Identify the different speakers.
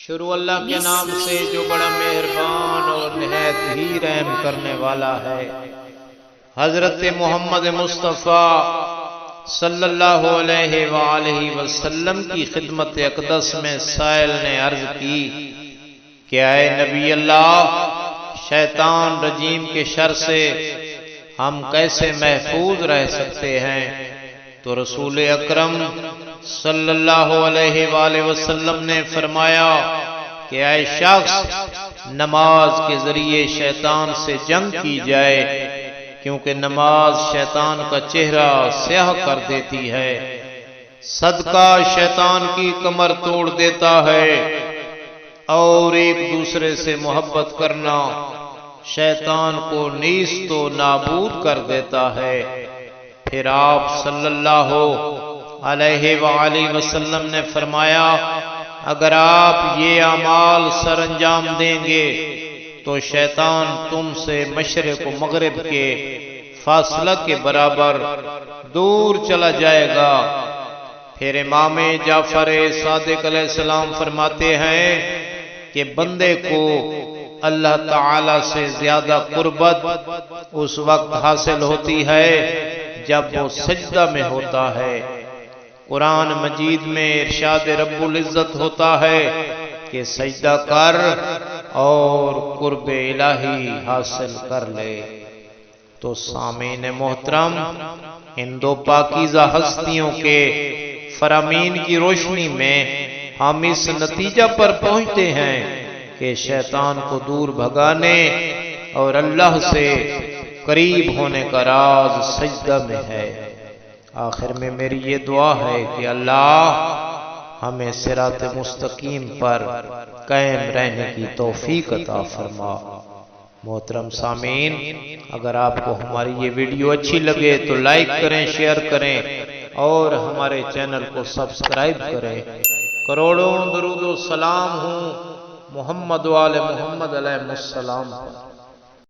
Speaker 1: شروع اللہ کے نام سے جو بڑا مہربان اور نہایت ہی رحم کرنے والا ہے۔ حضرت محمد مصطفیٰ صلی اللہ علیہ وآلہ وسلم کی خدمت اقدس میں سائل نے عرض کی کہ اے نبی اللہ، شیطان رجیم کے شر سے ہم کیسے محفوظ رہ سکتے ہیں؟ تو رسول اکرم صلی اللہ علیہ وآلہ وسلم نے فرمایا کہ اے شخص، نماز کے ذریعے شیطان سے جنگ کی جائے، کیونکہ نماز شیطان کا چہرہ سیاہ کر دیتی ہے، صدقہ شیطان کی کمر توڑ دیتا ہے، اور ایک دوسرے سے محبت کرنا شیطان کو نیست و نابود کر دیتا ہے۔ پھر آپ صلی اللہ علیہ وآلہ وسلم نے فرمایا، اگر آپ یہ اعمال سر انجام دیں گے تو شیطان تم سے مشرق و مغرب کے فاصلہ کے برابر دور چلا جائے گا۔ پھر امام جعفر صادق علیہ السلام فرماتے ہیں کہ بندے کو اللہ تعالی سے زیادہ قربت اس وقت حاصل ہوتی ہے جب وہ سجدہ میں ہوتا ہے۔ قرآن مجید میں ارشاد رب العزت ہوتا ہے کہ سجدہ کر اور قرب الہی حاصل کر لے۔ تو سامعین محترم، ان دو پاکیزہ ہستیوں کے فرامین کی روشنی میں ہم اس نتیجہ پر پہنچتے ہیں کہ شیطان کو دور بھگانے اور اللہ سے قریب ہونے کا راز سجدہ میں ہے۔ آخر میں میری یہ دعا ہے کہ اللہ ہمیں صراط مستقیم پر قائم رہنے کی توفیق عطا فرما۔ محترم سامعین، اگر آپ کو ہماری یہ ویڈیو اچھی لگے تو لائک کریں، شیئر کریں اور ہمارے چینل کو سبسکرائب کریں۔ کروڑوں درود و سلام ہوں محمد و آل محمد علیہ السلام پر۔